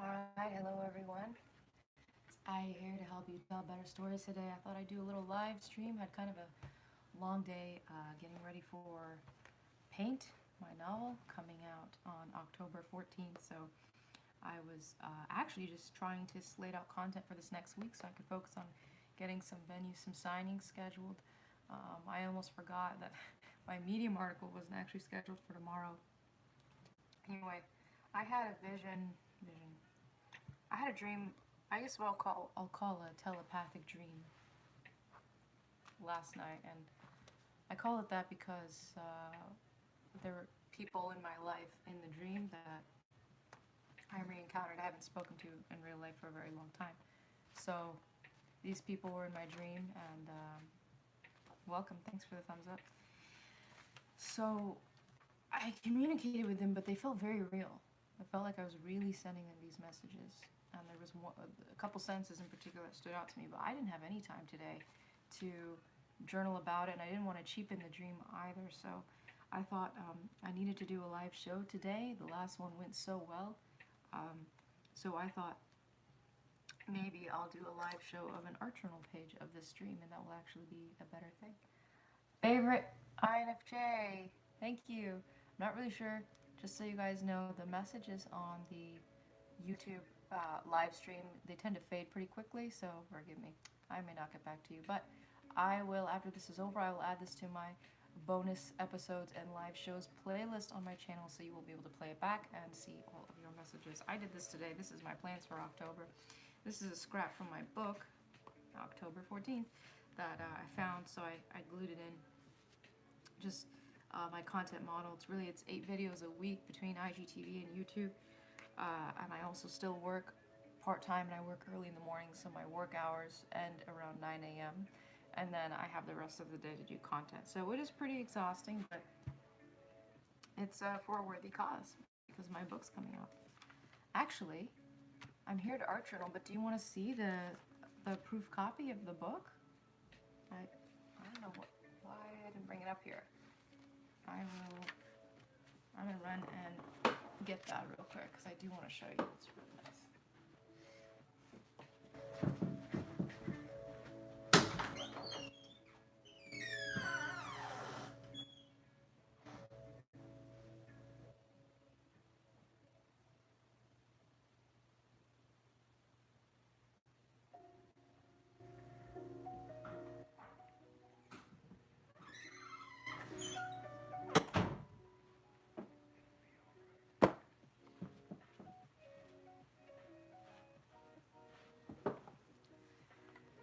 Alright, hello everyone. I'm here to help you tell better stories today. I thought I'd do a little live stream. Had kind of a long day getting ready for Paint, my novel, coming out on October 14th. So I was actually just trying to slate out content for this next week so I could focus on getting some venues, some signings scheduled. I almost forgot that my Medium article wasn't actually scheduled for tomorrow. Anyway, I had a vision. I had a dream. I guess what I'll call a telepathic dream last night, and I call it that because there were people in my life in the dream that I re-encountered. I haven't spoken to in real life for a very long time. So these people were in my dream, and welcome. Thanks for the thumbs up. So I communicated with them, but they felt very real. I felt like I was really sending them these messages. And there was a couple sentences in particular that stood out to me, but I didn't have any time today to journal about it, and I didn't want to cheapen the dream either. So I thought I needed to do a live show today. The last one went so well. So I thought maybe I'll do a live show of an art journal page of this dream, and that will actually be a better thing. Favorite INFJ. Thank you. I'm not really sure. Just so you guys know, the messages on the YouTube live stream, they tend to fade pretty quickly, so forgive me. I may not get back to you, but I will, after this is over, I will add this to my bonus episodes and live shows playlist on my channel, so you will be able to play it back and see all of your messages. I did this today. This is my plans for October. This is a scrap from my book, October 14th, that I found, so I glued it in. Just my content model. It's 8 videos a week between IGTV and YouTube. And I also still work part-time, and I work early in the morning, so my work hours end around 9 a.m. And then I have the rest of the day to do content. So it is pretty exhausting, but it's for a worthy cause because my book's coming out. Actually, I'm here to art journal, but do you want to see the proof copy of the book? I don't know why I didn't bring it up here. I'm gonna run and get that real quick because I do want to show you. It's really nice.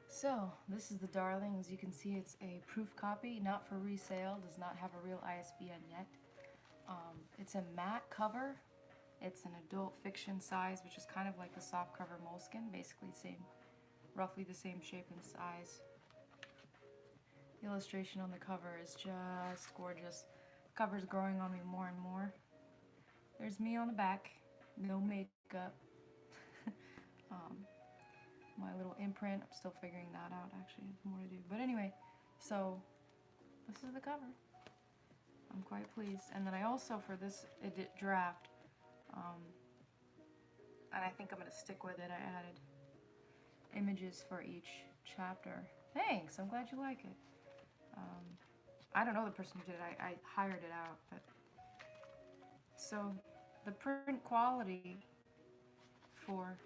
So, this is the darling. As you can see, it's a proof copy, not for resale, does not have a real ISBN yet. It's a matte cover. It's an adult fiction size, which is kind of like the soft cover moleskin, basically roughly the same shape and size. The illustration on the cover is just gorgeous. The cover's growing on me more and more. There's me on the back, no makeup. My little imprint, I'm still figuring that out, actually, there's more to do. But anyway, so this is the cover. I'm quite pleased. And then I also, for this draft, and I think I'm going to stick with it, I added images for each chapter. Thanks, I'm glad you like it. I don't know the person who did it, I hired it out. But so the print quality for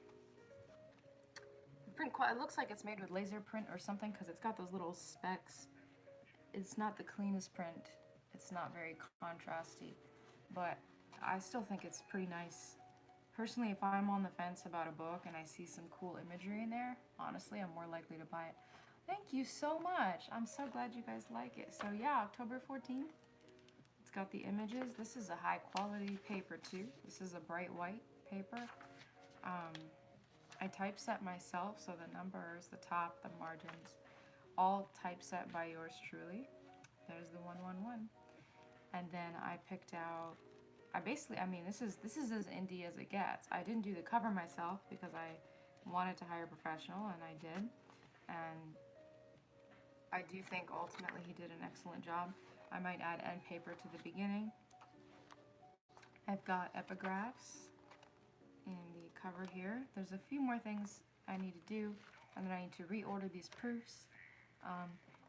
it looks like it's made with laser print or something because it's got those little specks. It's not the cleanest print. It's not very contrasty, but I still think it's pretty nice. Personally, if I'm on the fence about a book and I see some cool imagery in there, honestly, I'm more likely to buy it. Thank you so much. I'm so glad you guys like it. So yeah, October 14th. It's got the images. This is a high quality paper too. This is a bright white paper. I typeset myself, so the numbers, the top, the margins, all typeset by yours truly. There's the 111. And then I picked out, this is as indie as it gets. I didn't do the cover myself because I wanted to hire a professional, and I did. And I do think ultimately he did an excellent job. I might add end paper to the beginning. I've got epigraphs. in the cover here. There's a few more things I need to do, and then I need to reorder these proofs.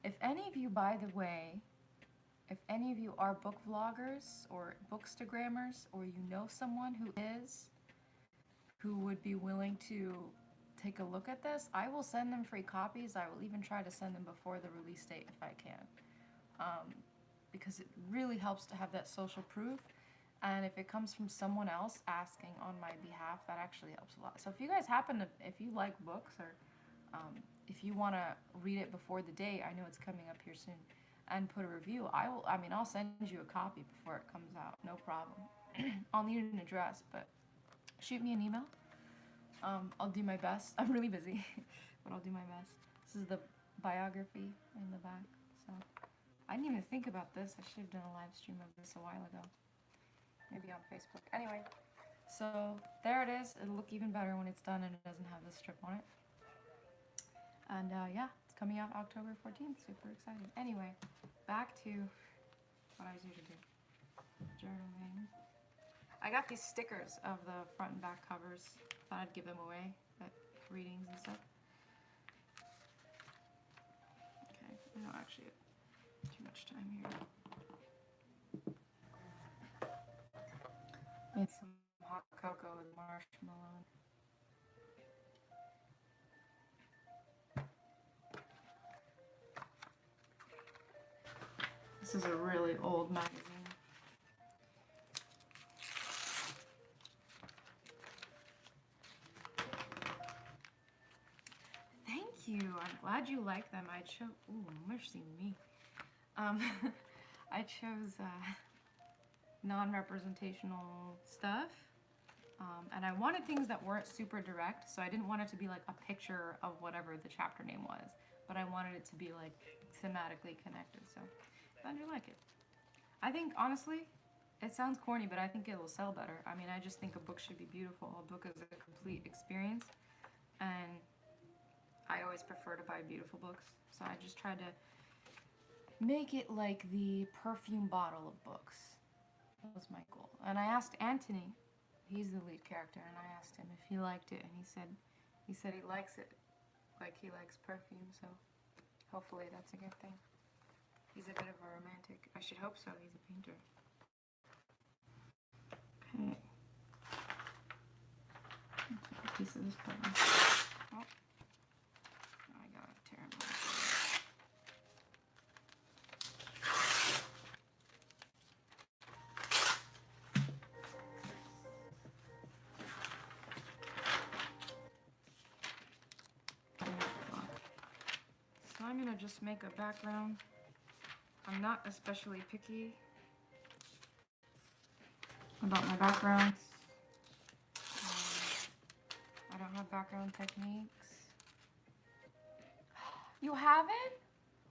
If any of you, by the way, if any of you are book vloggers or bookstagrammers, or you know someone who would be willing to take a look at this, I will send them free copies. I will even try to send them before the release date if I can, because it really helps to have that social proof. And if it comes from someone else asking on my behalf, that actually helps a lot. So if you guys if you like books, or if you want to read it before the date, I know it's coming up here soon, and put a review, I'll send you a copy before it comes out, no problem. I'll need an address, but shoot me an email. I'll do my best. I'm really busy, but I'll do my best. This is the biography in the back. So I didn't even think about this. I should have done a live stream of this a while ago. Maybe on Facebook. Anyway, so there it is. It'll look even better when it's done and it doesn't have this strip on it. And yeah, it's coming out October 14th. Super excited. Anyway, back to what I was here to do. Journaling. I got these stickers of the front and back covers. Thought I'd give them away at readings and stuff. Okay, I don't actually have too much time here. Made some hot cocoa with marshmallow. This is a really old magazine. Thank you. I'm glad you like them. I chose. Ooh, mercy me. I chose non-representational stuff, and I wanted things that weren't super direct. So I didn't want it to be like a picture of whatever the chapter name was, but I wanted it to be like thematically connected. So glad you like it. I think honestly, it sounds corny, but I think it will sell better. I mean, I just think a book should be beautiful. A book is a complete experience, and I always prefer to buy beautiful books. So I just tried to make it like the perfume bottle of books. That was my goal. And I asked Anthony, he's the lead character, and I asked him if he liked it, and he said he likes it like he likes perfume. So hopefully that's a good thing. He's a bit of a romantic. I should hope so. He's a painter. Okay. Take a piece of this button. Oh. I gotta tear him off. So I'm gonna just make a background. I'm not especially picky about my backgrounds. I don't have background techniques. You haven't?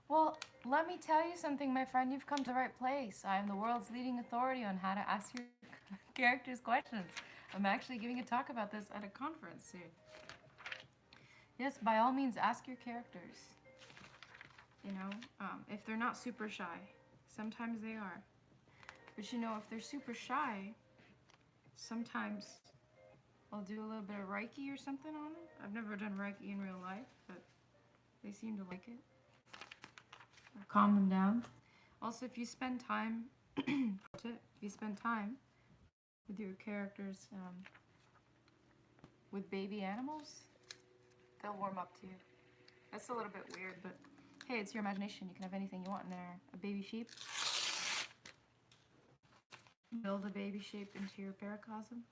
Well, let me tell you something, my friend. You've come to the right place. I am the world's leading authority on how to ask your characters questions. I'm actually giving a talk about this at a conference soon. Yes, by all means, ask your characters. You know, if they're not super shy. Sometimes they are. But you know, if they're super shy, sometimes I'll do a little bit of Reiki or something on them. I've never done Reiki in real life, but they seem to like it. Or calm them down. Also, if you spend time, with your characters, with baby animals, they'll warm up to you. That's a little bit weird, but hey, it's your imagination. You can have anything you want in there. A baby sheep. Build a baby sheep into your paracosm.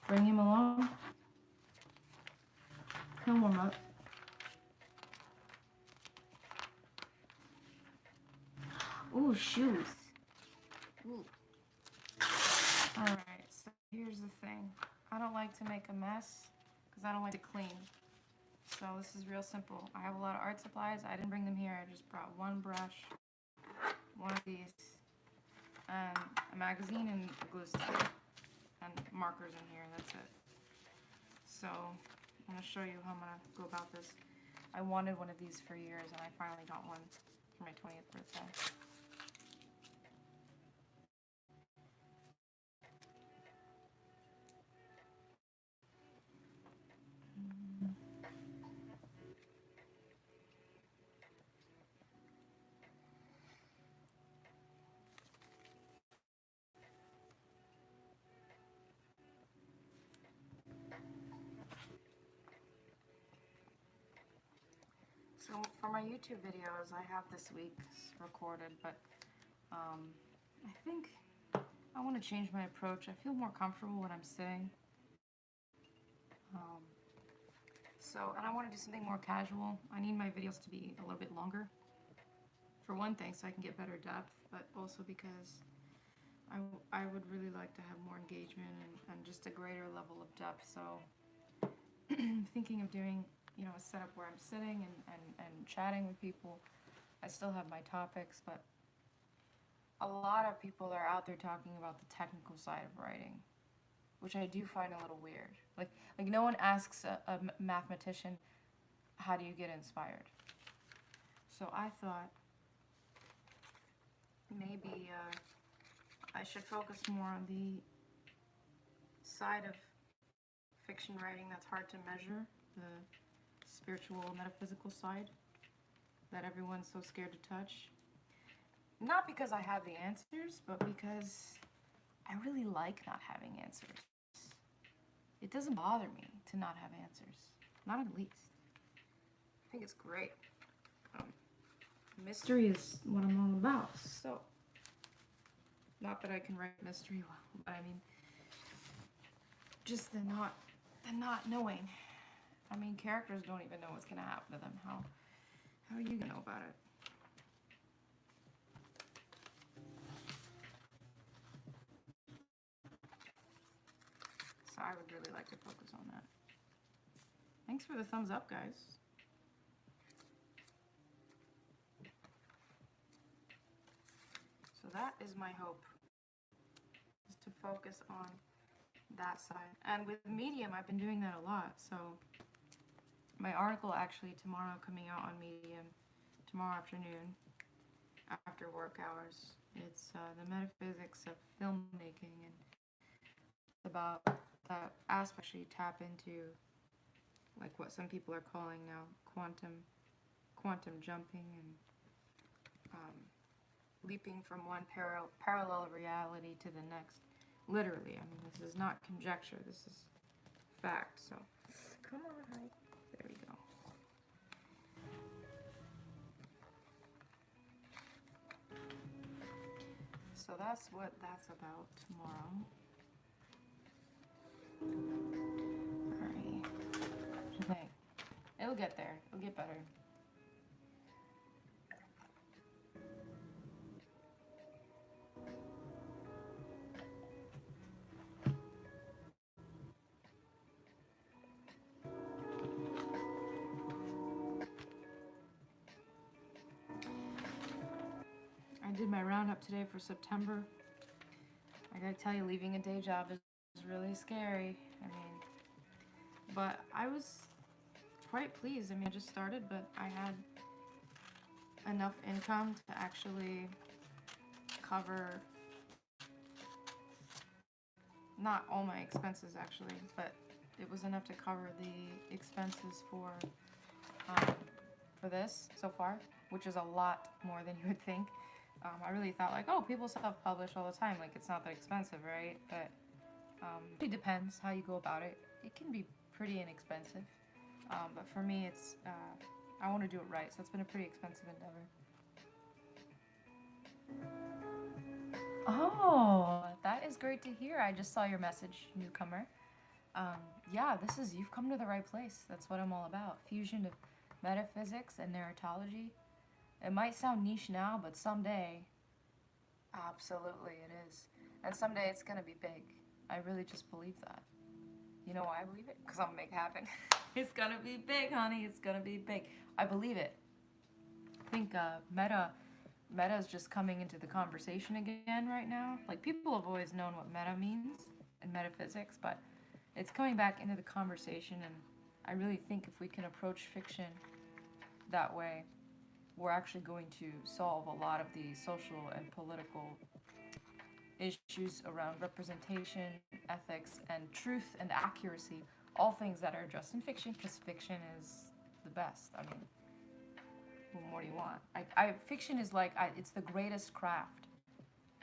Bring him along. He'll warm up. Ooh, shoes. Ooh. Alright, so here's the thing. I don't like to make a mess because I don't like to clean. So this is real simple. I have a lot of art supplies. I didn't bring them here. I just brought one brush, one of these, and a magazine and a glue stick, and markers in here. That's it. So I'm going to show you how I'm going to go about this. I wanted one of these for years, and I finally got one for my 20th birthday. So for my YouTube videos, I have this week's recorded, but I think I want to change my approach. I feel more comfortable when I'm sitting. And I want to do something more casual. I need my videos to be a little bit longer. For one thing, so I can get better depth, but also because I would really like to have more engagement and just a greater level of depth. So thinking of doing, you know, a setup where I'm sitting and chatting with people. I still have my topics, but a lot of people are out there talking about the technical side of writing, which I do find a little weird. Like no one asks a mathematician, how do you get inspired? So I thought maybe I should focus more on the side of fiction writing that's hard to measure, the spiritual, metaphysical side that everyone's so scared to touch. Not because I have the answers, but because I really like not having answers. It doesn't bother me to not have answers. Not in the least. I think it's great. Mystery is what I'm all about. So, not that I can write mystery well, but I mean, just the not knowing. I mean, characters don't even know what's gonna happen to them. How are you gonna know about it? So I would really like to focus on that. Thanks for the thumbs up, guys. So that is my hope, is to focus on that side. And with Medium, I've been doing that a lot. So my article actually tomorrow coming out on Medium, tomorrow afternoon, after work hours. It's the metaphysics of filmmaking, and about that aspect actually tap into like what some people are calling now quantum jumping, and leaping from one parallel reality to the next. Literally, I mean, this is not conjecture, this is fact. So, come on, honey. There we go. So that's what that's about tomorrow. Alrighty. What do you think? It'll get there. It'll get better. I did my roundup today for September. I gotta tell you, leaving a day job is really scary. I mean, but I was quite pleased. I mean, I just started, but I had enough income to actually cover, not all my expenses actually, but it was enough to cover the expenses for this so far, which is a lot more than you would think. I really thought like, oh, people self-publish all the time, like it's not that expensive, right? But it depends how you go about it. It can be pretty inexpensive, but for me, it's I want to do it right, so it's been a pretty expensive endeavor. Oh, that is great to hear. I just saw your message, newcomer. Yeah, you've come to the right place. That's what I'm all about. Fusion of metaphysics and narratology. It might sound niche now, but someday, absolutely it is. And someday it's gonna be big. I really just believe that. You know why I believe it? Because I'm gonna make it happen. It's gonna be big, honey. It's gonna be big. I believe it. I think meta is just coming into the conversation again right now. Like, people have always known what meta means in metaphysics, but it's coming back into the conversation, and I really think if we can approach fiction that way, we're actually going to solve a lot of the social and political issues around representation, ethics, and truth and accuracy, all things that are addressed in fiction, because fiction is the best. I mean, what more do you want? Fiction is like, it's the greatest craft.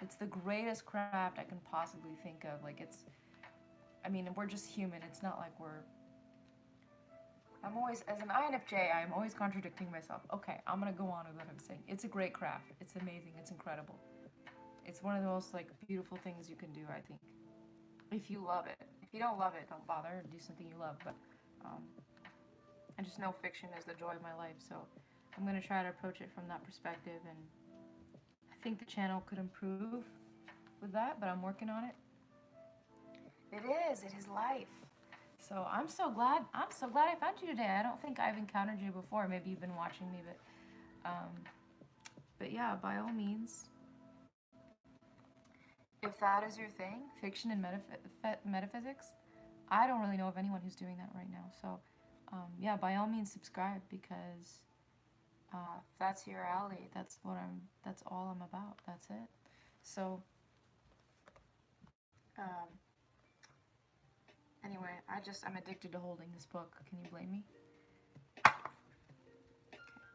It's the greatest craft I can possibly think of. Like, I mean, we're just human. It's not like I'm always, as an INFJ, I'm always contradicting myself. Okay, I'm gonna go on with what I'm saying. It's a great craft. It's amazing. It's incredible. It's one of the most like beautiful things you can do, I think. If you love it. If you don't love it, don't bother. Do something you love. But um, I just know fiction is the joy of my life, so I'm gonna try to approach it from that perspective. And I think the channel could improve with that, but I'm working on it. It is. It is life. So I'm so glad I found you today. I don't think I've encountered you before. Maybe you've been watching me, but yeah, by all means, if that is your thing, fiction and metaphysics, I don't really know of anyone who's doing that right now. So yeah, by all means, subscribe, because if that's your alley, that's all I'm about. That's it. So anyway, I'm addicted to holding this book. Can you blame me? Okay,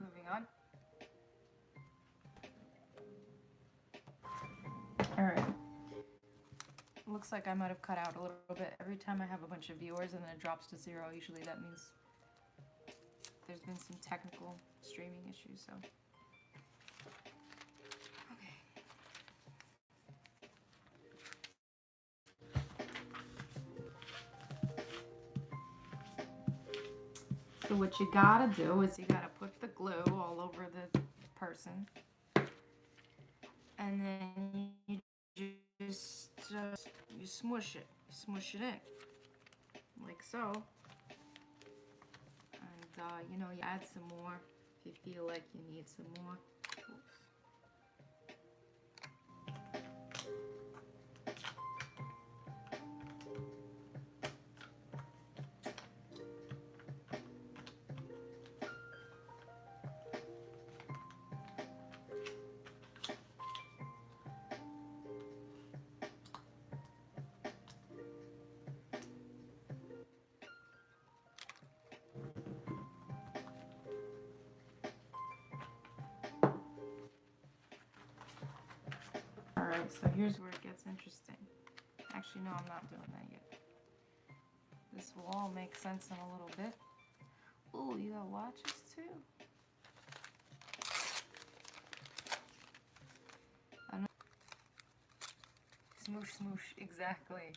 moving on. Alright. Looks like I might have cut out a little bit. Every time I have a bunch of viewers and then it drops to 0, usually that means there's been some technical streaming issues, so. So what you gotta do is you gotta put the glue all over the person, and then you just you smush it in, like so. And you know, you add some more if you feel like you need some more. Oops. Alright, so here's where it gets interesting. Actually, no, I'm not doing that yet. This will all make sense in a little bit. Ooh, you got watches too? Smoosh, smoosh, exactly.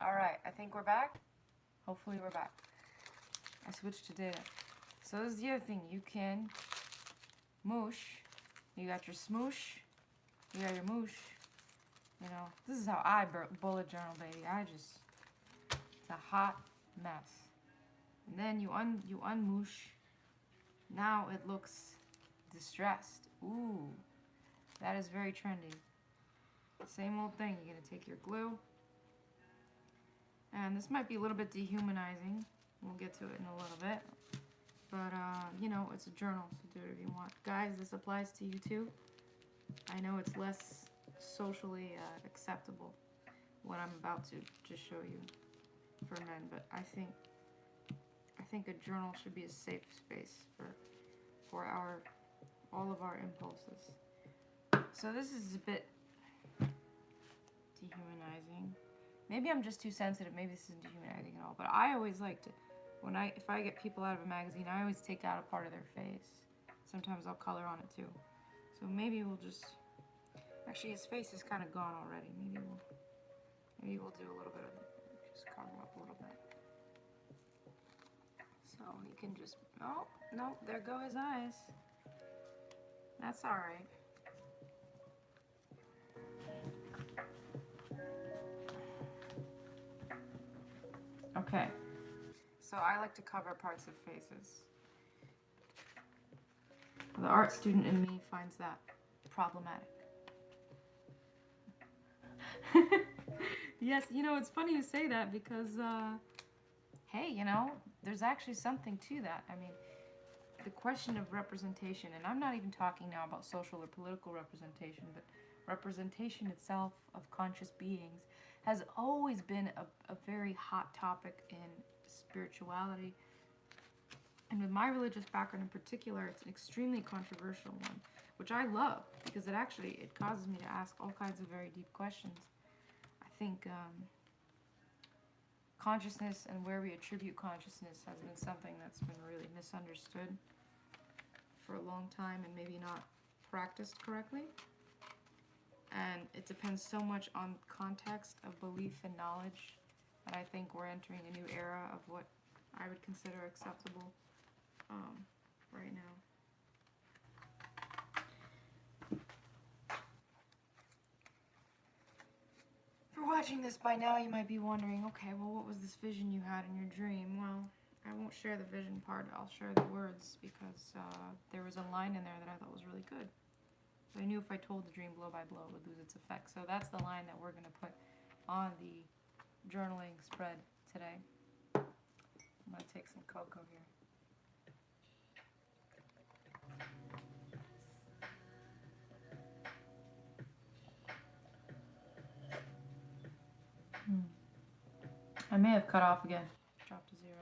Alright, I think we're back. Hopefully we're back. I switched to data. So this is the other thing. You can moosh. You got your smoosh. You got your moosh. You know, this is how I bullet journal, baby. It's a hot mess. And then you unmoosh. Now it looks distressed. Ooh, that is very trendy. Same old thing. You're gonna take your glue. And this might be a little bit dehumanizing. We'll get to it in a little bit. But, you know, it's a journal, so do whatever you want. Guys, this applies to you too. I know it's less socially acceptable what I'm about to just show you for men, but I think a journal should be a safe space for all of our impulses. So this is a bit dehumanizing. Maybe I'm just too sensitive. Maybe this isn't dehumanizing at all. But I always like to, if I get people out of a magazine, I always take out a part of their face. Sometimes I'll color on it too. So maybe we'll just, actually his face is kind of gone already. Maybe we'll do a little bit of, just cover up a little bit. So you can just, oh, no, there go his eyes. That's all right. Okay, so I like to cover parts of faces. The art student in me finds that problematic. Yes, you know, it's funny you say that because, hey, you know, there's actually something to that. I mean, the question of representation, and I'm not even talking now about social or political representation, but representation itself of conscious beings has always been a very hot topic in spirituality. And with my religious background in particular, it's an extremely controversial one, which I love because it causes me to ask all kinds of very deep questions. I think consciousness and where we attribute consciousness has been something that's been really misunderstood for a long time and maybe not practiced correctly. And it depends so much on context of belief and knowledge that I think we're entering a new era of what I would consider acceptable right now. If you're watching this by now, you might be wondering, okay, well, what was this vision you had in your dream? Well, I won't share the vision part, I'll share the words, because there was a line in there that I thought was really good. So I knew if I told the dream blow by blow, it would lose its effect. So that's the line that we're going to put on the journaling spread today. I'm going to take some cocoa here. I may have cut off again. Dropped to 0.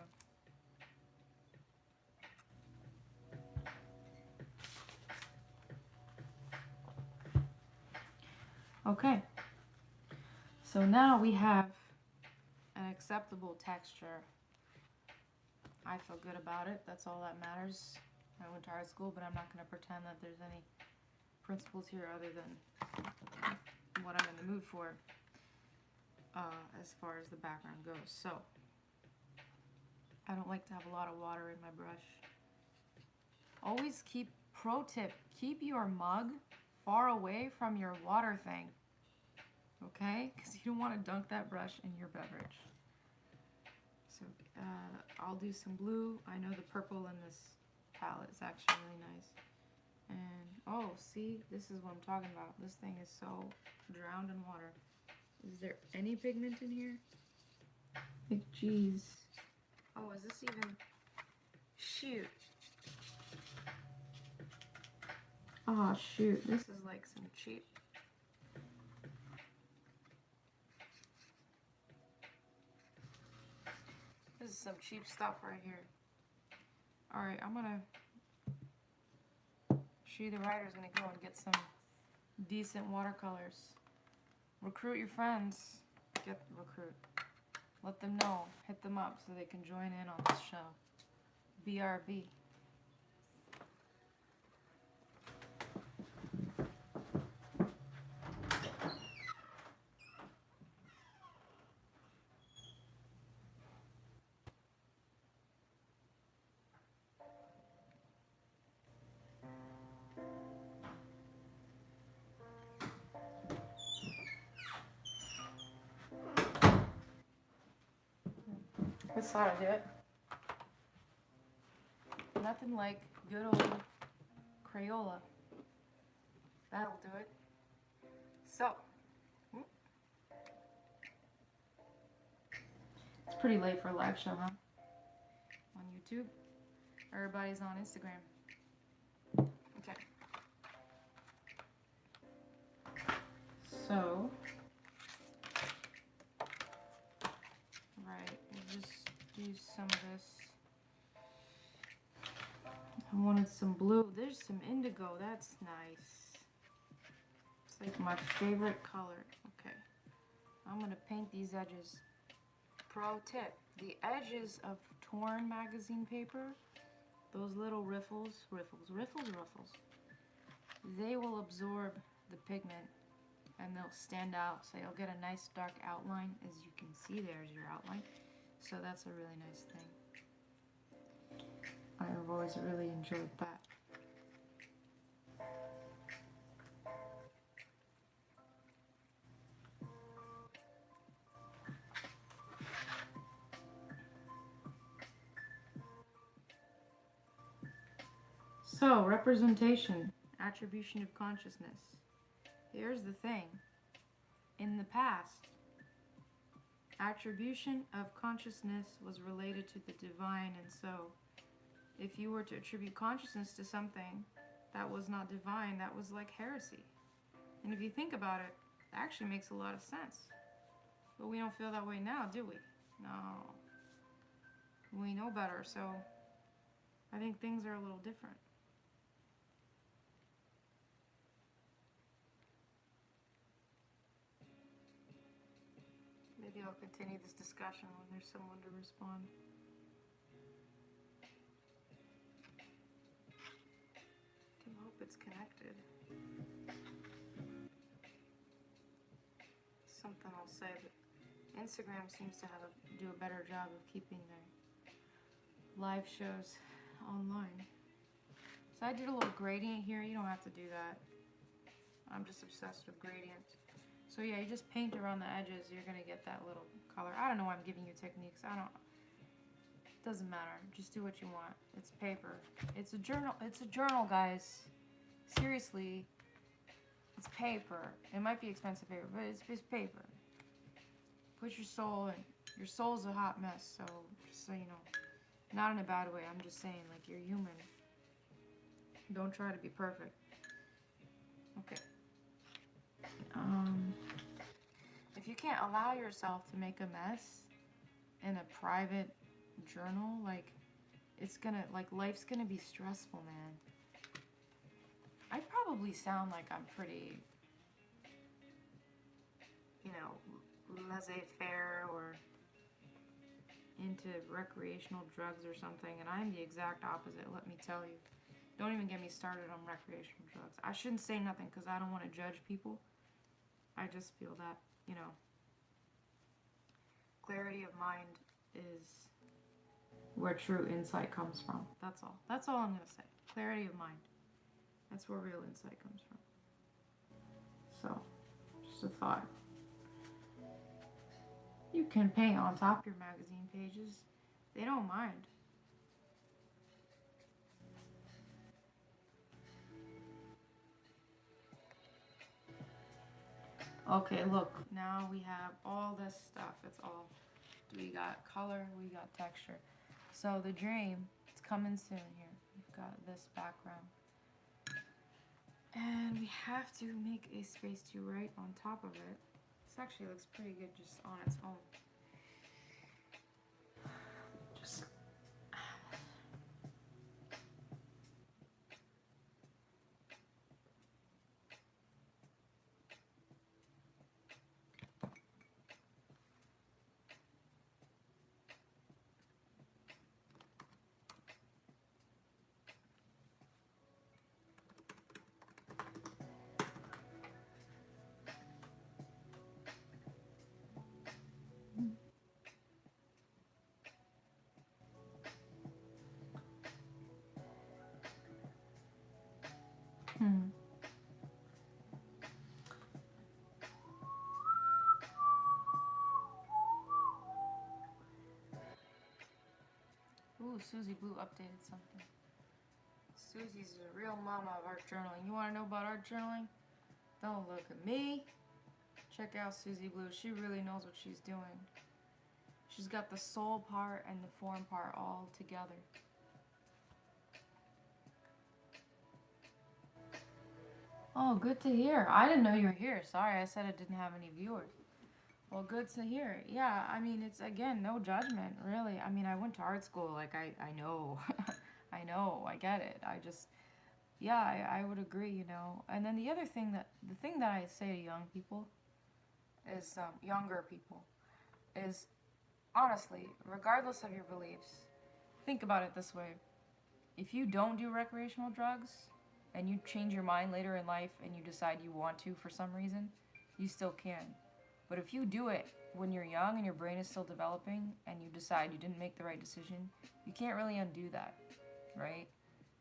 Okay. So now we have an acceptable texture. I feel good about it. That's all that matters. I went to art school, but I'm not going to pretend that there's any principles here other than what I'm in the mood for as far as the background goes. So, I don't like to have a lot of water in my brush. Always keep, pro tip, keep your mug far away from your water thing. Okay? Because you don't want to dunk that brush in your beverage. So I'll do some blue. I know the purple in this palette is actually really nice. And, oh, see? This is what I'm talking about. This thing is so drowned in water. Is there any pigment in here? Like, jeez. Oh, is this even... Shoot. Oh, shoot. This is like some cheap... This is some cheap stuff right here. Alright, I'm gonna... She the writer's gonna go and get some decent watercolors. Recruit your friends. Recruit. Let them know. Hit them up so they can join in on this show. BRB. This ought to do it. Nothing like good old Crayola. That'll do it. So, it's pretty late for a live show, huh? On YouTube. Everybody's on Instagram. Okay. So, right, we'll just do some of this. I wanted some blue. There's some indigo. That's nice. It's like my favorite color. Okay. I'm going to paint these edges. Pro tip. The edges of torn magazine paper, those little riffles, they will absorb the pigment and they'll stand out. So you'll get a nice dark outline. As you can see, there's your outline. So that's a really nice thing. I've always really enjoyed that. So, representation, attribution of consciousness. Here's the thing. In the past, attribution of consciousness was related to the divine, and so if you were to attribute consciousness to something that was not divine, that was like heresy. And if you think about it, it actually makes a lot of sense. But we don't feel that way now, do we? No. We know better, so I think things are a little different. Maybe Maybe I'll continue this discussion when there's someone to respond. I hope it's connected. Something I'll say, but Instagram seems to do a better job of keeping their live shows online. So I did a little gradient here. You don't have to do that. I'm just obsessed with gradients. So yeah, you just paint around the edges. You're gonna get that little color. I don't know why I'm giving you techniques. It doesn't matter. Just do what you want. It's paper. It's a journal. It's a journal, guys. Seriously. It's paper. It might be expensive paper, but it's just paper. Put your soul in. Your soul's a hot mess, so just so you know. Not in a bad way. I'm just saying, like, you're human. Don't try to be perfect. Okay. If you can't allow yourself to make a mess in a private journal, like, life's gonna be stressful, man. I probably sound like I'm pretty, you know, laissez-faire or into recreational drugs or something, and I'm the exact opposite, let me tell you. Don't even get me started on recreational drugs. I shouldn't say nothing because I don't want to judge people. I just feel that, you know, clarity of mind is where true insight comes from. That's all. That's all I'm going to say. Clarity of mind. That's where real insight comes from. So, just a thought. You can paint on top of your magazine pages. They don't mind. Okay, look, now we have all this stuff. It's all, we got color, we got texture. So the dream, it's coming soon here. We've got this background. And we have to make a space to write on top of it. This actually looks pretty good just on its own. Just Ooh, Susie Blue updated something. Susie's a real mama of art journaling. You want to know about art journaling? Don't look at me. Check out Susie Blue. She really knows what she's doing. She's got the soul part and the form part all together. Oh, good to hear. I didn't know you were here. Sorry, I said I didn't have any viewers. Well, good to hear. Yeah, I mean, it's, again, no judgment, really. I mean, I went to art school. Like, I know. I know. I get it. I just, yeah, I would agree, you know. And then the thing that I say to young people is, younger people, is, honestly, regardless of your beliefs, think about it this way. If you don't do recreational drugs, and you change your mind later in life, and you decide you want to for some reason, you still can. But if you do it when you're young and your brain is still developing and you decide you didn't make the right decision, you can't really undo that, right?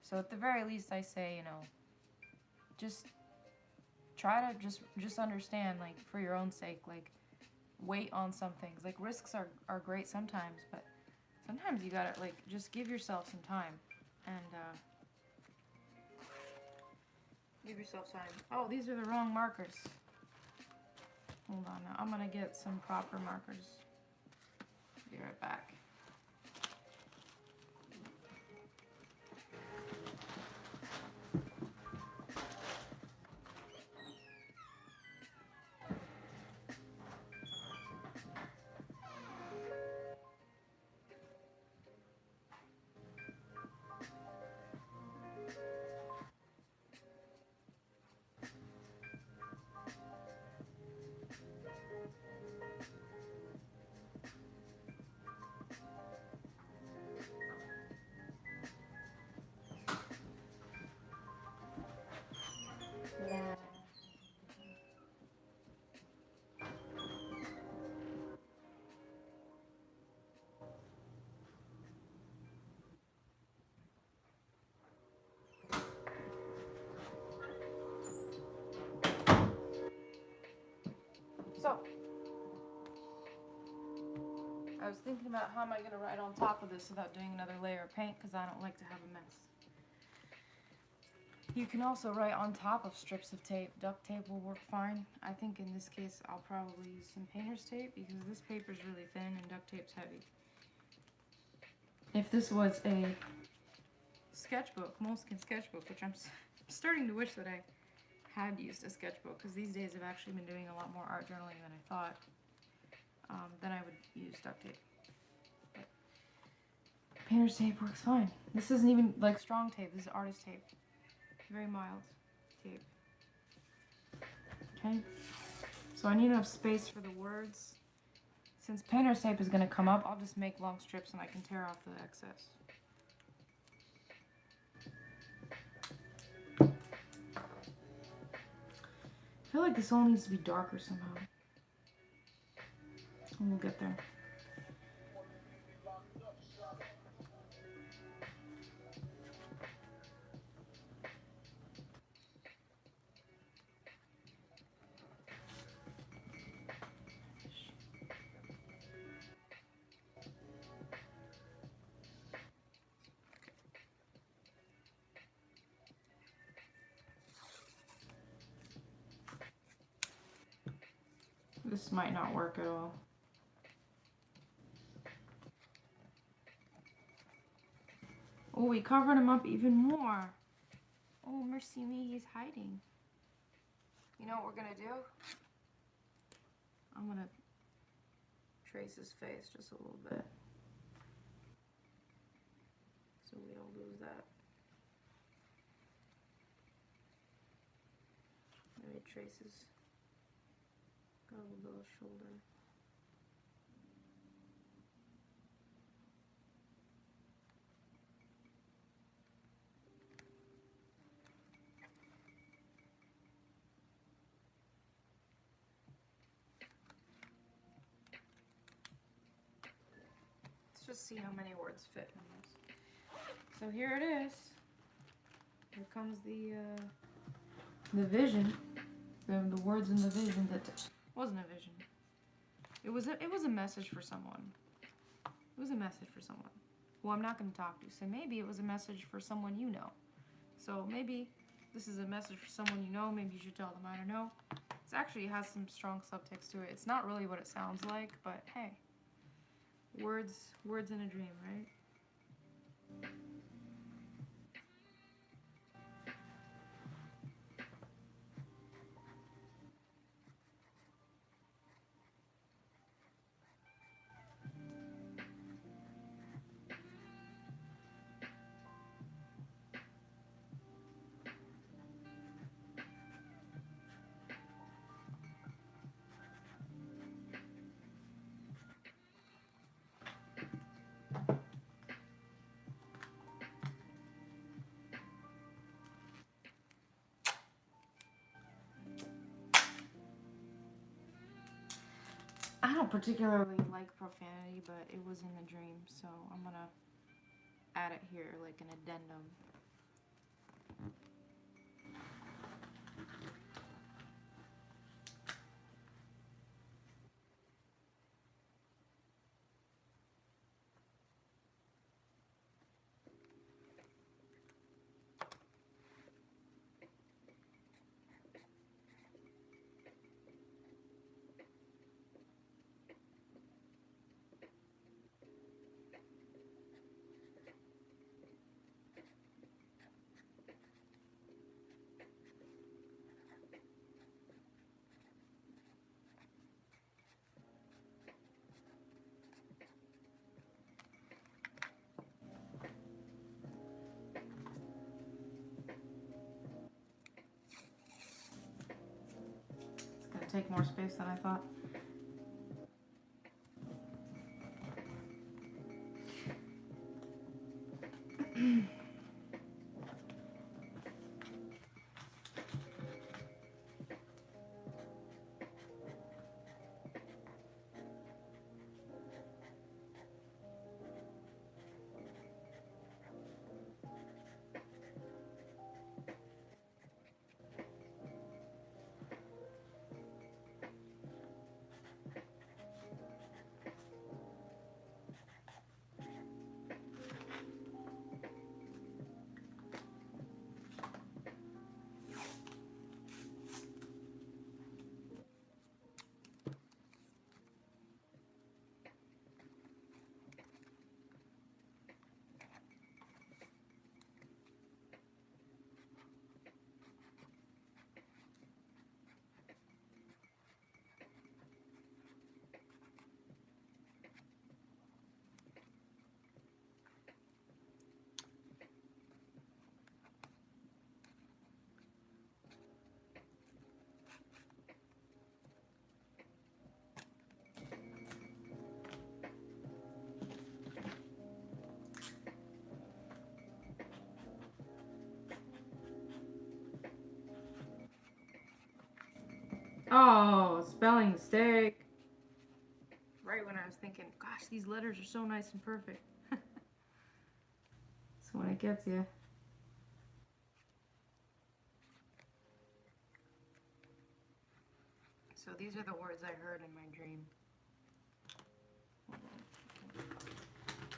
So at the very least, I say, you know, just try to just understand, like, for your own sake, like, wait on some things. Like, risks are great sometimes, but sometimes you gotta, like, just give yourself some time and give yourself time. Oh, these are the wrong markers. Hold on now. I'm gonna get some proper markers. Be right back. I was thinking about how am I going to write on top of this without doing another layer of paint, because I don't like to have a mess. You can also write on top of strips of tape. Duct tape will work fine. I think in this case I'll probably use some painter's tape because this paper is really thin and duct tape's heavy. If this was a sketchbook, moleskin sketchbook, which I'm starting to wish that I had used a sketchbook, because these days I've actually been doing a lot more art journaling than I thought, then I would use duct tape. But painter's tape works fine. This isn't even like strong tape, this is artist tape. Very mild tape. Okay, so I need enough space for the words. Since painter's tape is going to come up, I'll just make long strips and I can tear off the excess. I feel like this all needs to be darker somehow. And we'll get there. This might not work at all. Oh, we covered him up even more. Oh, mercy me, he's hiding. You know what we're gonna do? I'm gonna trace his face just a little bit, so we don't lose that. Maybe trace his little shoulder. Let's just see how many words fit in this. So here it is. Here comes the vision, the words in the vision that wasn't a vision. It was a message for someone. It was a message for someone who I'm not going to talk to. So maybe it was a message for someone you know. So maybe this is a message for someone you know. Maybe you should tell them. I don't know. It actually has some strong subtext to it. It's not really what it sounds like, but hey, words in a dream, right? I don't particularly like profanity, but it was in the dream, so I'm gonna add it here like an addendum. It's gonna take more space than I thought. Oh, spelling mistake. Right when I was thinking, gosh, these letters are so nice and perfect. That's when it gets you. So these are the words I heard in my dream.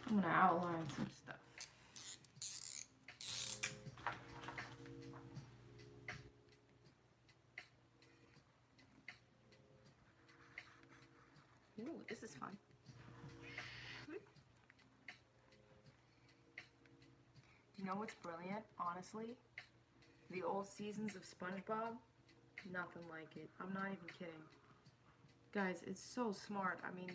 I'm gonna outline some stuff. Ooh, this is fun. You know what's brilliant, honestly? The old seasons of SpongeBob, nothing like it. I'm not even kidding. Guys, it's so smart. I mean,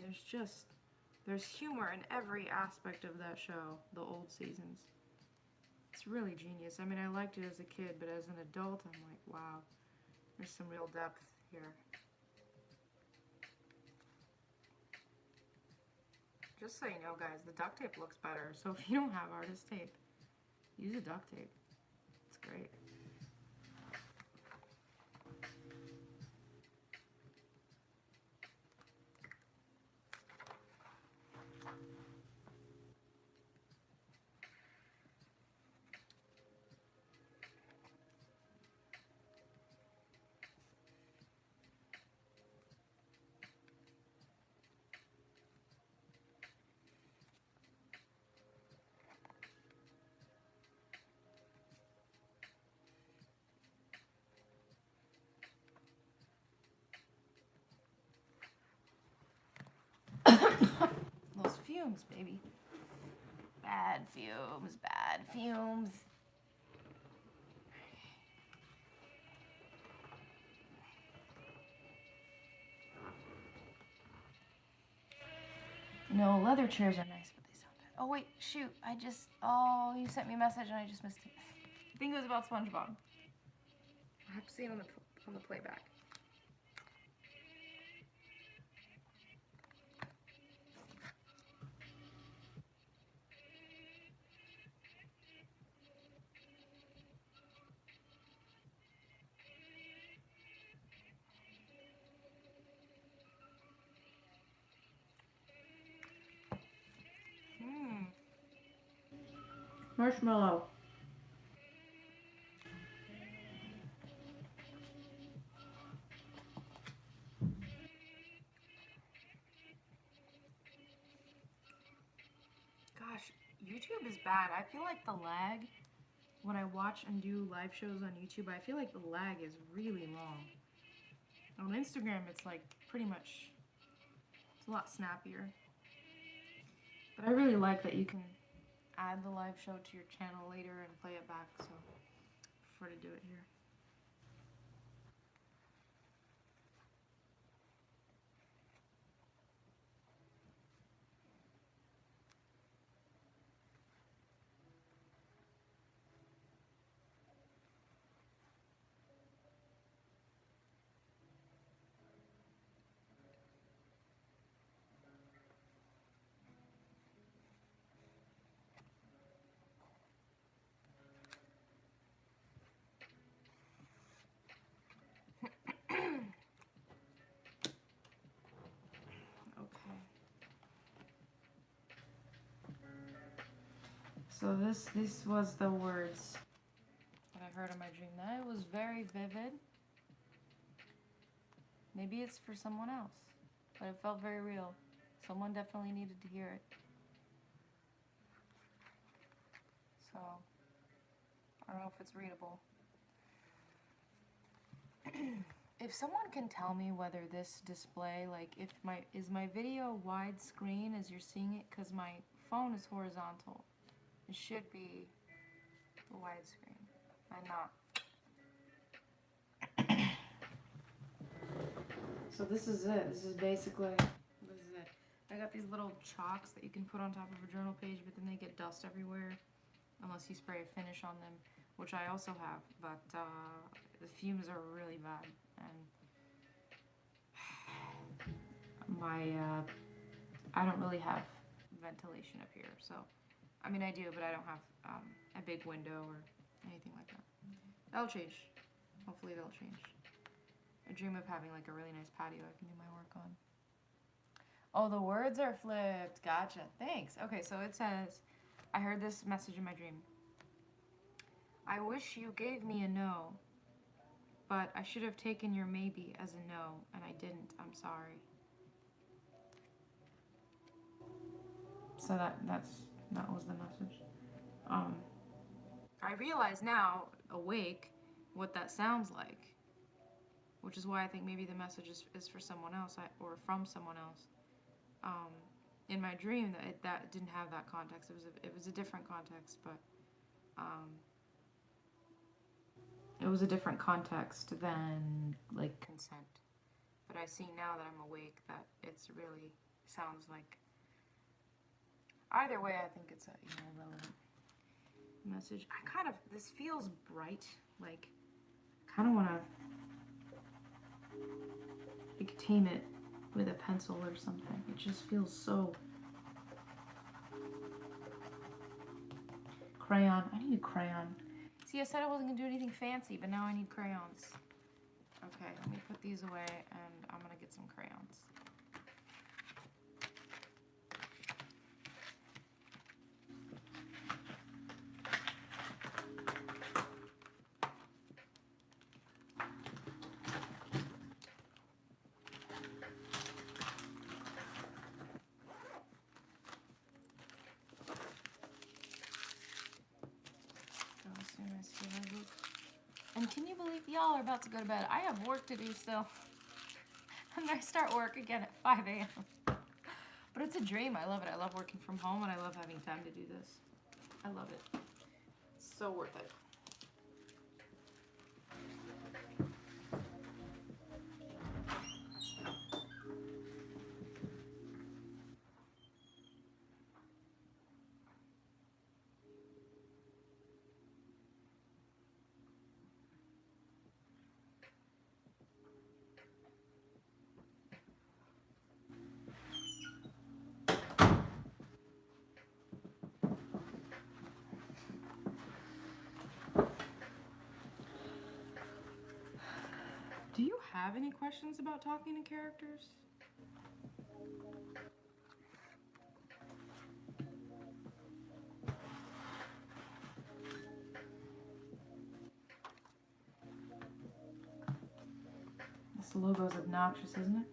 there's humor in every aspect of that show, the old seasons. It's really genius. I mean, I liked it as a kid, but as an adult, I'm like, wow, there's some real depth here. Just so you know, guys, the duct tape looks better. So if you don't have artist tape, use a duct tape. It's great. Those fumes, baby. Bad fumes, bad fumes. No, leather chairs are nice, but they sound bad. Oh, wait, shoot. Oh, you sent me a message and I just missed it. I think it was about SpongeBob. I have to see it on the playback. Marshmallow. Gosh, YouTube is bad. I feel like the lag, when I watch and do live shows on YouTube, I feel like the lag is really long. On Instagram, it's like pretty much, it's a lot snappier. But I really like that you can add the live show to your channel later and play it back, so I prefer to do it here. Okay. So this was the words that I heard in my dream. That was very vivid. Maybe it's for someone else, but it felt very real. Someone definitely needed to hear it. So, I don't know if it's readable. If someone can tell me whether this display, like, is my video widescreen as you're seeing it? Because my phone is horizontal. It should be widescreen. I'm not. So this is it. This is basically, this is it. I got these little chalks that you can put on top of a journal page, but then they get dust everywhere unless you spray a finish on them, which I also have, but the fumes are really bad, and I don't really have ventilation up here, so, I mean I do, but I don't have a big window or anything like that. That'll change. Hopefully that'll change. I dream of having like a really nice patio I can do my work on. Oh, the words are flipped. Gotcha. Thanks. Okay, so it says, I heard this message in my dream. I wish you gave me a no, but I should have taken your maybe as a no, and I didn't. I'm sorry. So that was the message. I realize now, awake, what that sounds like, which is why I think maybe the message is for someone else or from someone else. In my dream, that didn't have that context. It was a different context, but it was a different context than like consent. But I see now that I'm awake that it's really sounds like. Either way, I think it's a relevant message. This feels bright. Like, I kind of want to tame it with a pencil or something. It just feels so. Crayon. I need a crayon. See, I said I wasn't going to do anything fancy, but now I need crayons. Okay, let me put these away, and I'm going to get some crayons. And can you believe y'all are about to go to bed? I have work to do still. And I start work again at 5 a.m. But it's a dream. I love it. I love working from home, and I love having time to do this. I love it. It's so worth it. Do you have any questions about talking to characters? This logo's obnoxious, isn't it?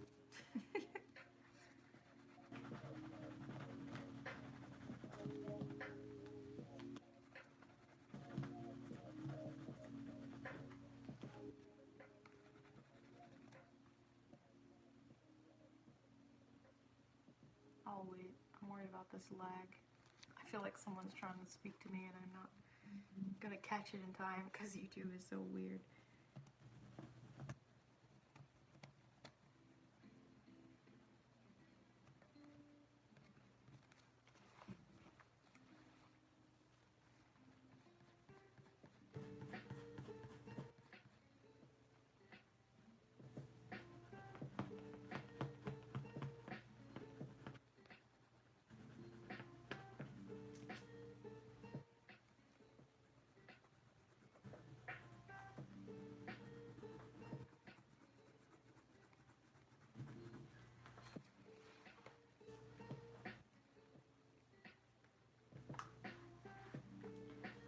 I'll wait. I'm worried about this lag. I feel like someone's trying to speak to me and I'm not gonna catch it in time because YouTube is so weird.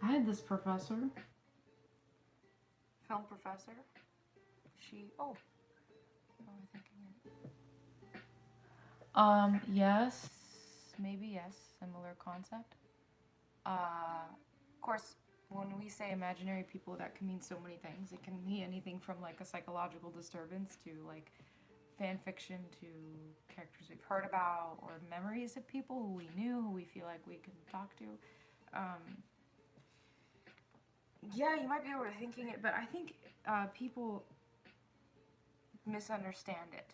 I had this professor, film professor. Yes, maybe yes, similar concept. Of course, when we say imaginary people, that can mean so many things. It can mean anything from like a psychological disturbance to like fan fiction to characters we've heard about or memories of people who we knew, who we feel like we can talk to. Yeah, you might be overthinking it, but I think people misunderstand it.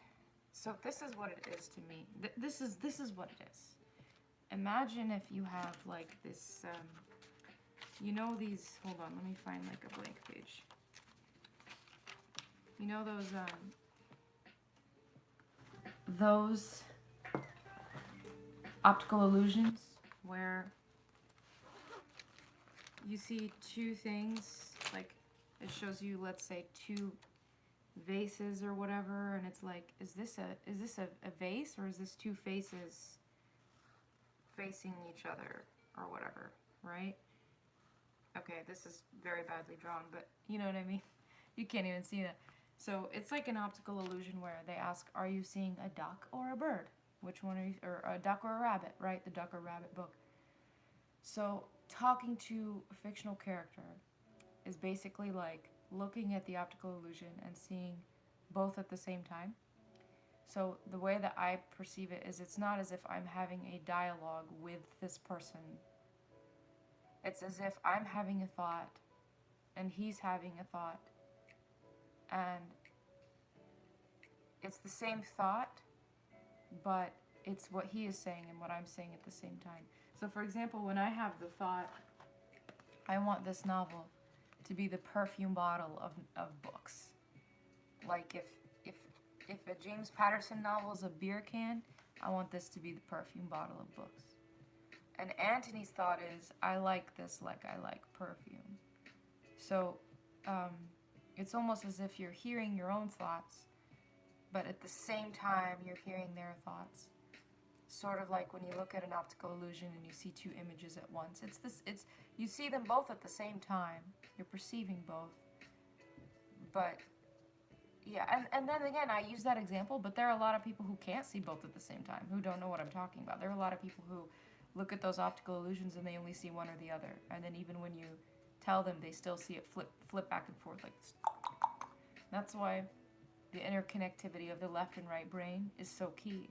So this is what it is to me. This is what it is. Imagine if you have like this, you know these, hold on, let me find like a blank page. You know those optical illusions where you see two things, like it shows you, let's say, two vases or whatever, and it's like, is this a vase, or is this two faces facing each other or whatever, right? Okay, this is very badly drawn, but you know what I mean? You can't even see that. So it's like an optical illusion where they ask, are you seeing a duck or a bird? Which one are you, or a duck or a rabbit, right? The duck or rabbit book. So talking to a fictional character is basically like looking at the optical illusion and seeing both at the same time. So the way that I perceive it is, it's not as if I'm having a dialogue with this person. It's as if I'm having a thought and he's having a thought, and it's the same thought, but it's what he is saying and what I'm saying at the same time. So for example, when I have the thought, I want this novel to be the perfume bottle of books. Like if a James Patterson novel is a beer can, I want this to be the perfume bottle of books. And Antony's thought is, I like this like I like perfume. So it's almost as if you're hearing your own thoughts, but at the same time you're hearing their thoughts. Sort of like when you look at an optical illusion and you see two images at once. It's you see them both at the same time. You're perceiving both. But yeah, and then again, I use that example, but there are a lot of people who can't see both at the same time, who don't know what I'm talking about. There are a lot of people who look at those optical illusions and they only see one or the other. And then even when you tell them, they still see it flip back and forth like this. That's why the interconnectivity of the left and right brain is so key.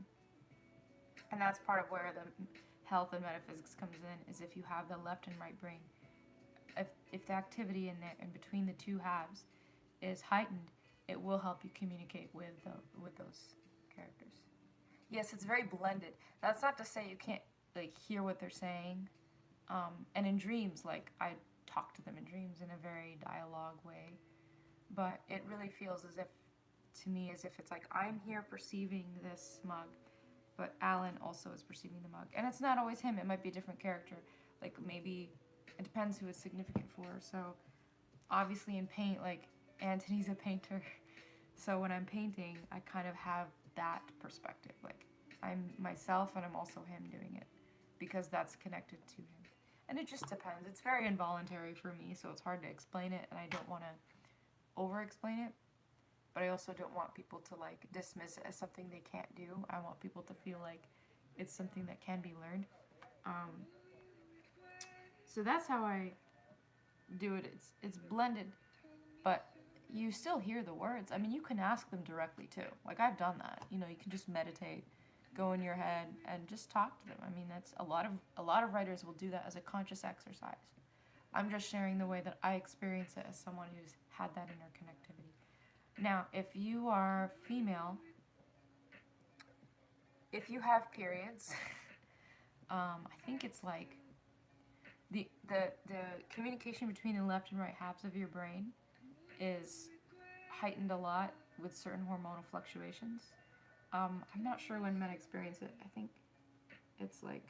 And that's part of where the health and metaphysics comes in, is if you have the left and right brain. If the activity in between the two halves is heightened, it will help you communicate with those characters. Yes, it's very blended. That's not to say you can't like hear what they're saying. And in dreams, like I talk to them in dreams in a very dialogue way, but it really feels as if, to me, as if it's like I'm here perceiving this mug, but Alan also is perceiving the mug. And it's not always him, it might be a different character. Like maybe, it depends who it's significant for. So obviously in paint, like Antony's a painter. So when I'm painting, I kind of have that perspective. Like I'm myself and I'm also him doing it, because that's connected to him. And it just depends. It's very involuntary for me, so it's hard to explain it, and I don't want to over-explain it. But I also don't want people to like dismiss it as something they can't do. I want people to feel like it's something that can be learned. So that's how I do it. It's blended, but you still hear the words. I mean, you can ask them directly too. Like I've done that. You know, you can just meditate, go in your head, and just talk to them. I mean, that's a lot of writers will do that as a conscious exercise. I'm just sharing the way that I experience it as someone who's had that interconnectivity. Now, if you are female, if you have periods, I think it's like the communication between the left and right halves of your brain is heightened a lot with certain hormonal fluctuations. I'm not sure when men experience it. I think it's like,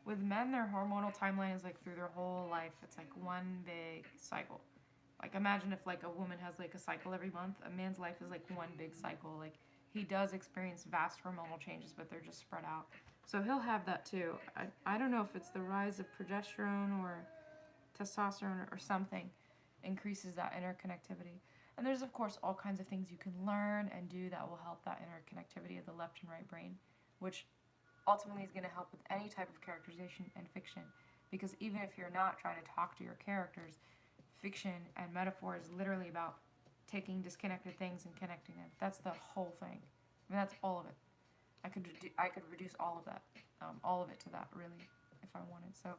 with men, their hormonal timeline is like through their whole life. It's like one big cycle. Like imagine if like a woman has like a cycle every month, a man's life is like one big cycle. Like he does experience vast hormonal changes, but they're just spread out. So he'll have that too. I don't know if it's the rise of progesterone or testosterone or something increases that interconnectivity. And there's of course all kinds of things you can learn and do that will help that interconnectivity of the left and right brain, which ultimately is going to help with any type of characterization and fiction. Because even if you're not trying to talk to your characters, fiction and metaphor is literally about taking disconnected things and connecting them. That's the whole thing. I mean, that's all of it. I could reduce all of it to that, really, if I wanted. So,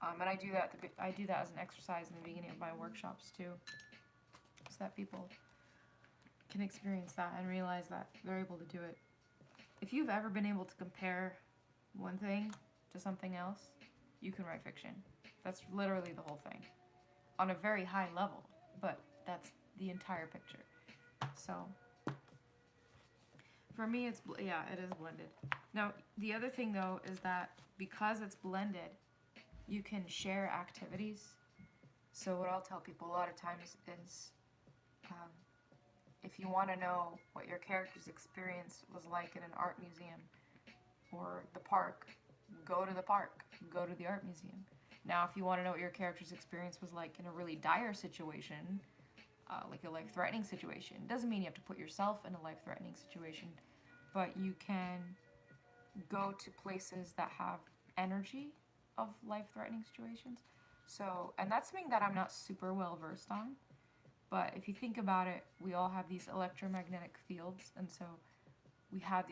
and I do that as an exercise in the beginning of my workshops too, so that people can experience that and realize that they're able to do it. If you've ever been able to compare one thing to something else, you can write fiction. That's literally the whole thing. On a very high level, but that's the entire picture. So, for me, it is blended. Now, the other thing though is that because it's blended, you can share activities. So what I'll tell people a lot of times is, If you want to know what your character's experience was like in an art museum or the park, go to the park, go to the art museum. Now, if you want to know what your character's experience was like in a really dire situation, like a life-threatening situation, it doesn't mean you have to put yourself in a life-threatening situation, but you can go to places that have energy of life-threatening situations. So, and that's something that I'm not super well versed on, but if you think about it, we all have these electromagnetic fields, and so we have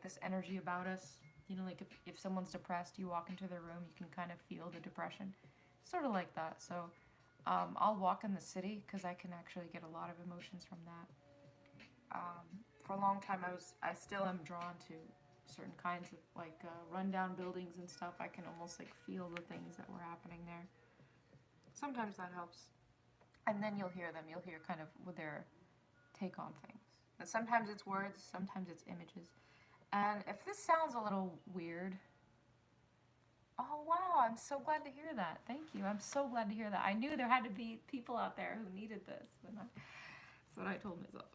this energy about us. You know, like if someone's depressed, you walk into their room, you can kind of feel the depression. Sort of like that. So I'll walk in the city because I can actually get a lot of emotions from that. For a long time, I still am drawn to certain kinds of like rundown buildings and stuff. I can almost like feel the things that were happening there. Sometimes that helps. And then you'll hear them. You'll hear kind of with their take on things. And sometimes it's words, sometimes it's images. And if this sounds a little weird, oh wow, I'm so glad to hear that. Thank you. I'm so glad to hear that. I knew there had to be people out there who needed this. That's what I told myself.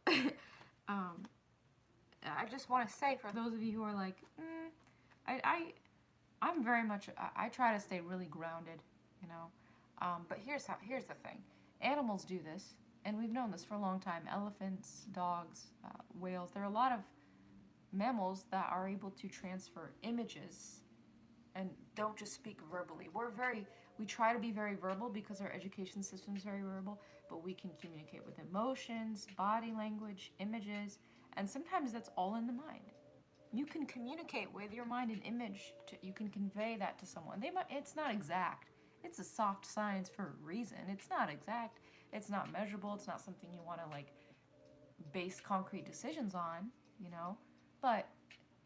I just want to say, for those of you who are like, I'm very much, I try to stay really grounded, you know. But here's the thing. Animals do this, and we've known this for a long time. Elephants, dogs, whales. There are a lot of mammals that are able to transfer images and don't just speak verbally. We try to be very verbal because our education system is very verbal, but we can communicate with emotions, body language, images, and sometimes that's all in the mind. You can communicate with your mind an image. You can convey that to someone. It's not exact. It's a soft science for a reason. It's not exact. It's not measurable. It's not something you want to like base concrete decisions on, you know. But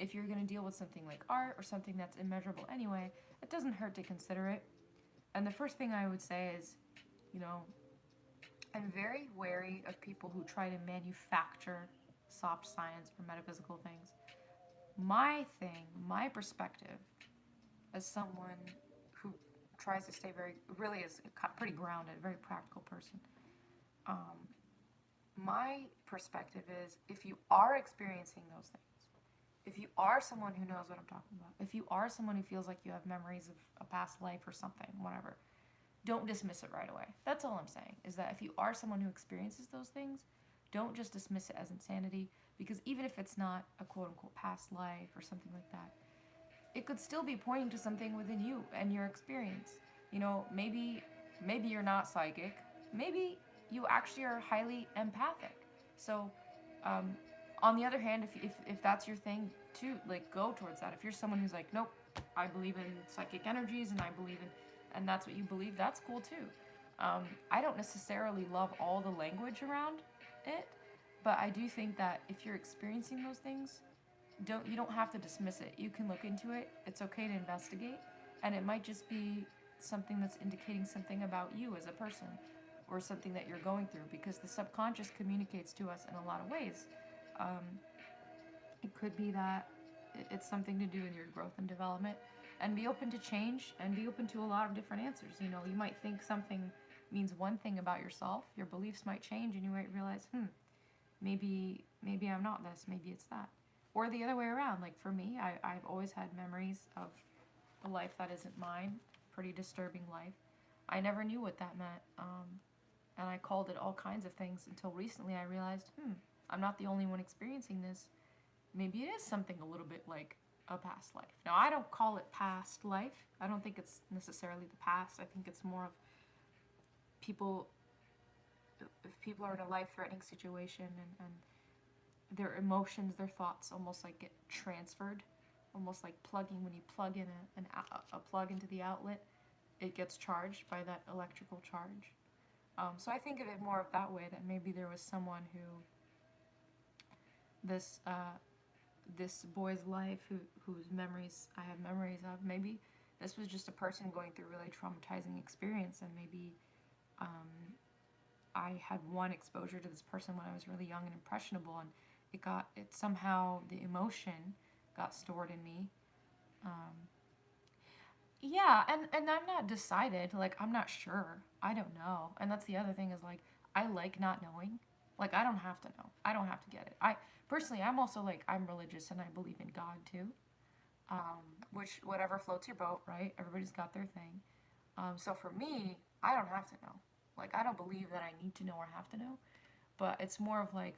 if you're going to deal with something like art or something that's immeasurable anyway, it doesn't hurt to consider it. And the first thing I would say is, you know, I'm very wary of people who try to manufacture soft science or metaphysical things. My perspective, as someone who tries to stay really is pretty grounded, very practical person. My perspective is, if you are experiencing those things, if you are someone who knows what I'm talking about, if you are someone who feels like you have memories of a past life or something, whatever, don't dismiss it right away. That's all I'm saying, is that if you are someone who experiences those things, don't just dismiss it as insanity, because even if it's not a quote-unquote past life or something like that, it could still be pointing to something within you and your experience. You know, maybe you're not psychic. Maybe you actually are highly empathic. So, on the other hand, if that's your thing too, like, go towards that. If you're someone who's like, nope, I believe in psychic energies and I believe in, and that's what you believe, that's cool too. I don't necessarily love all the language around it, but I do think that if you're experiencing those things, you don't have to dismiss it. You can look into it. It's okay to investigate, and it might just be something that's indicating something about you as a person, or something that you're going through, because the subconscious communicates to us in a lot of ways. It could be that it's something to do with your growth and development, and be open to change and be open to a lot of different answers. You know, you might think something means one thing about yourself, your beliefs might change, and you might realize, maybe I'm not this, maybe it's that. Or the other way around. Like for me, I've always had memories of a life that isn't mine, pretty disturbing life. I never knew what that meant, and I called it all kinds of things until recently I realized, I'm not the only one experiencing this. Maybe it is something a little bit like a past life. Now, I don't call it past life. I don't think it's necessarily the past. I think it's more of people, if people are in a life-threatening situation and their emotions, their thoughts almost like get transferred, almost like plugging, when you plug in a plug into the outlet, it gets charged by that electrical charge. So I think of it more of that way, that maybe there was someone who, this boy's life, whose memories I have memories of, maybe this was just a person going through a really traumatizing experience, and maybe I had one exposure to this person when I was really young and impressionable, and it somehow, the emotion got stored in me. Yeah, and I'm not decided, like, I'm not sure. I don't know. And that's the other thing, is like, I like not knowing. Like, I don't have to know. I don't have to get it. I personally, I'm also like, I'm religious and I believe in God too. Which, whatever floats your boat, right? Everybody's got their thing. So for me, I don't have to know. Like, I don't believe that I need to know or have to know. But it's more of like,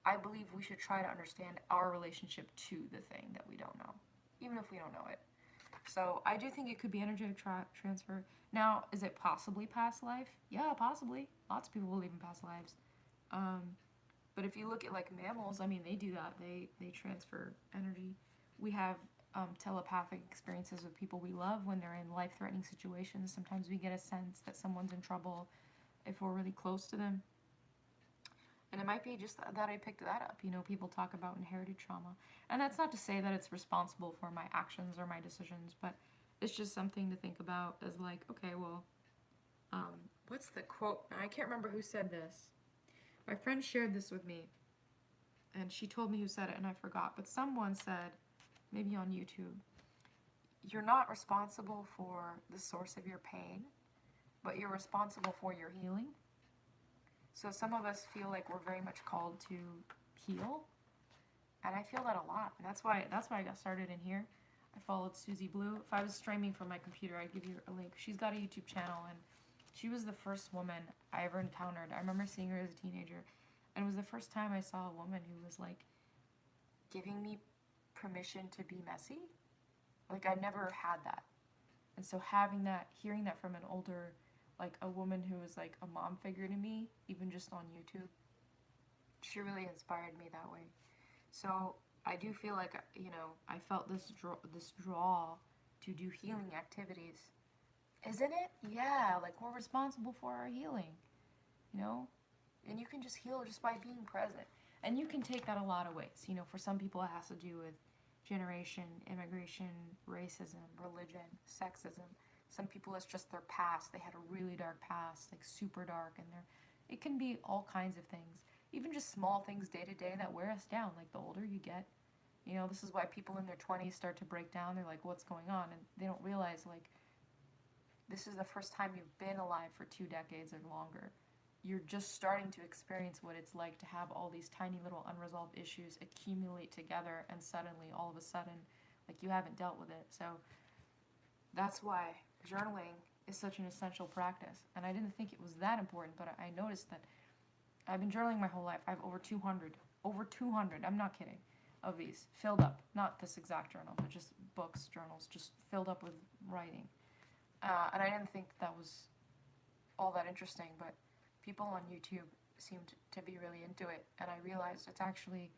I believe we should try to understand our relationship to the thing that we don't know, even if we don't know it. So I do think it could be energetic transfer. Now, is it possibly past life? Yeah, possibly. Lots of people believe in past lives. Um, but if you look at like mammals, I mean, they do that. They transfer energy. We have telepathic experiences with people we love when they're in life-threatening situations. Sometimes we get a sense that someone's in trouble if we're really close to them. And it might be just that I picked that up. You know, people talk about inherited trauma. And that's not to say that it's responsible for my actions or my decisions, but it's just something to think about as like, okay, well, what's the quote? I can't remember who said this. My friend shared this with me, and she told me who said it, and I forgot. But someone said, maybe on YouTube, you're not responsible for the source of your pain, but you're responsible for your healing. So some of us feel like we're very much called to heal, and I feel that a lot. And that's why I got started in here. I followed Susie Blue. If I was streaming from my computer, I'd give you a link. She's got a YouTube channel, and she was the first woman I ever encountered. I remember seeing her as a teenager, and it was the first time I saw a woman who was like giving me permission to be messy. Like, I never had that. And so having that, hearing that from an older, like a woman who was like a mom figure to me, even just on YouTube, she really inspired me that way. So I do feel like, you know, I felt this draw to do healing activities. Isn't it? Yeah, like we're responsible for our healing, you know? And you can just heal just by being present. And you can take that a lot of ways. You know, for some people it has to do with generation, immigration, racism, religion, sexism. Some people it's just their past. They had a really dark past, like super dark, and it can be all kinds of things. Even just small things day to day that wear us down. Like the older you get, you know, this is why people in their 20s start to break down. They're like, what's going on? And they don't realize, like, this is the first time you've been alive for 2 decades or longer. You're just starting to experience what it's like to have all these tiny little unresolved issues accumulate together, and suddenly, all of a sudden, like, you haven't dealt with it. So that's why journaling is such an essential practice. And I didn't think it was that important, but I noticed that I've been journaling my whole life. I have over 200, I'm not kidding, of these filled up. Not this exact journal, but just books, journals, just filled up with writing. And I didn't think that was all that interesting, but people on YouTube seemed to be really into it, and I realized it's actually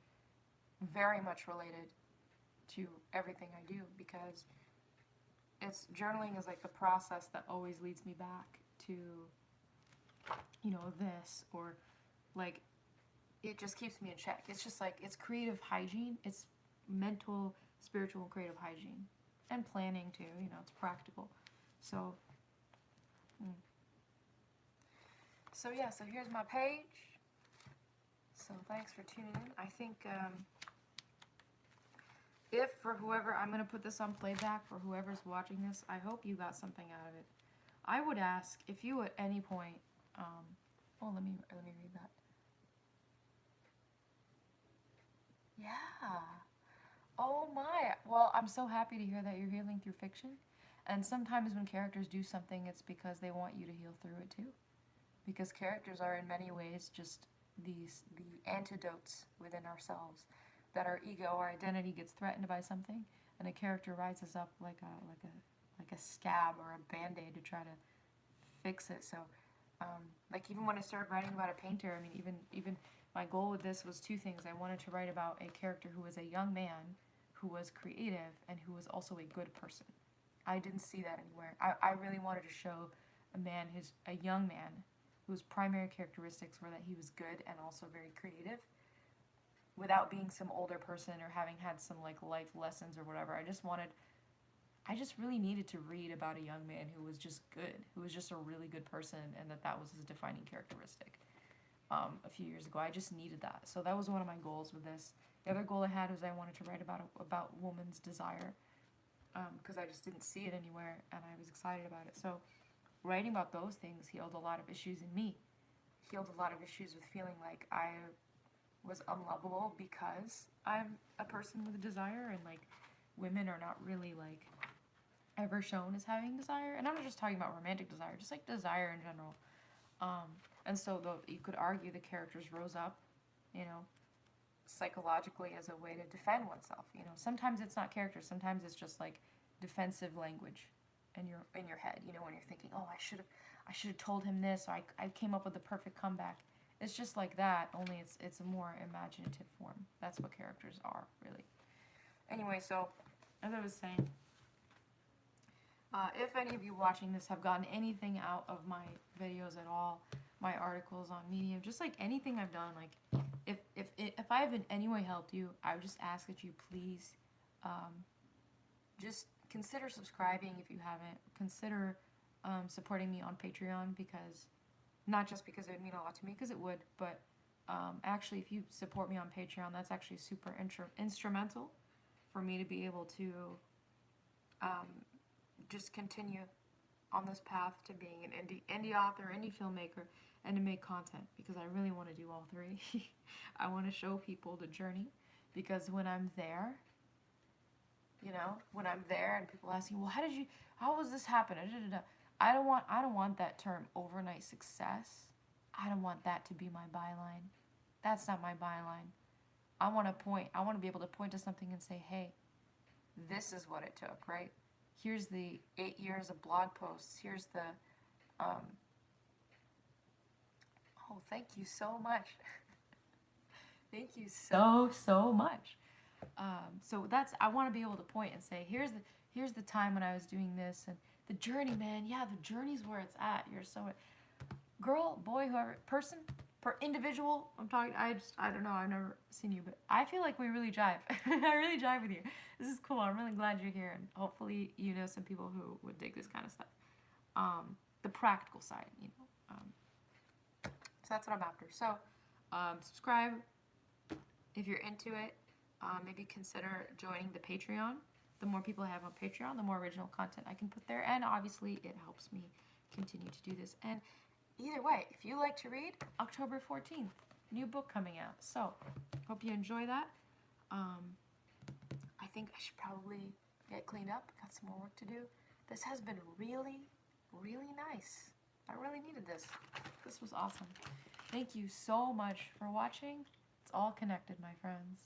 very much related to everything I do, because journaling is like a process that always leads me back to, you know, this, or like, it just keeps me in check. It's just like, it's creative hygiene. It's mental, spiritual, creative hygiene, and planning too. You know, it's practical. So yeah, so here's my page. So thanks for tuning in. I think if for whoever, I'm going to put this on playback for whoever's watching this, I hope you got something out of it. I would ask if you at any point, well, let me read that. Yeah. Oh my. Well, I'm so happy to hear that you're healing through fiction. And sometimes when characters do something, it's because they want you to heal through it too. Because characters are in many ways just the antidotes within ourselves. That our ego, our identity gets threatened by something, and a character rises up like a scab or a band-aid to try to fix it. So, like, even when I started writing about a painter, I mean, even my goal with this was 2 things. I wanted to write about a character who was a young man, who was creative, and who was also a good person. I didn't see that anywhere. I really wanted to show a young man, whose primary characteristics were that he was good and also very creative, without being some older person or having had some like life lessons or whatever. I just really needed to read about a young man who was just good, who was just a really good person, and that was his defining characteristic. A few years ago, I just needed that. So that was one of my goals with this. The other goal I had was I wanted to write about woman's desire, because I just didn't see it anywhere, and I was excited about it. So writing about those things healed a lot of issues in me. healed a lot of issues with feeling like I was unlovable because I'm a person with a desire, and like women are not really like ever shown as having desire. And I'm not just talking about romantic desire, just like desire in general. And so you could argue the characters rose up, you know, psychologically as a way to defend oneself. You know, sometimes it's not characters, sometimes it's just like defensive language in your head. You know, when you're thinking, oh, I should have told him this, or I came up with the perfect comeback. It's just like that, only it's a more imaginative form. That's what characters are, really. Anyway, so as I was saying, if any of you watching this have gotten anything out of my videos at all, my articles on Medium, just like anything I've done, like if I have in any way helped you, I would just ask that you please just consider subscribing if you haven't. Consider supporting me on Patreon, because not just because it would mean a lot to me, because it would, but actually if you support me on Patreon, that's actually super instrumental for me to be able to just continue on this path to being an indie author, indie filmmaker, and to make content, because I really want to do all three. I want to show people the journey, because when I'm there, you know, when I'm there and people asking, well, how was this happen? I don't want that term overnight success. I don't want that to be my byline. That's not my byline. I want to be able to point to something and say, hey, this is what it took, right? Here's the 8 years of blog posts. Here's the, oh, thank you so much. Thank you so much. So I want to be able to point and say, here's the time when I was doing this, and the journey, man. Yeah, the journey's where it's at. You're so, girl, boy, whoever, person, per individual. I'm talking. I don't know. I've never seen you, but I feel like we really jive. I really jive with you. This is cool. I'm really glad you're here, and hopefully you know some people who would dig this kind of stuff. The practical side, you know. So that's what I'm after. So subscribe if you're into it. Maybe consider joining the Patreon. The more people I have on Patreon, the more original content I can put there, and obviously it helps me continue to do this. And either way, if you like to read, October 14th, new book coming out. So hope you enjoy that. I think I should probably get cleaned up. Got some more work to do. This has been really, really nice. I really needed this. This was awesome. Thank you so much for watching. It's all connected, my friends.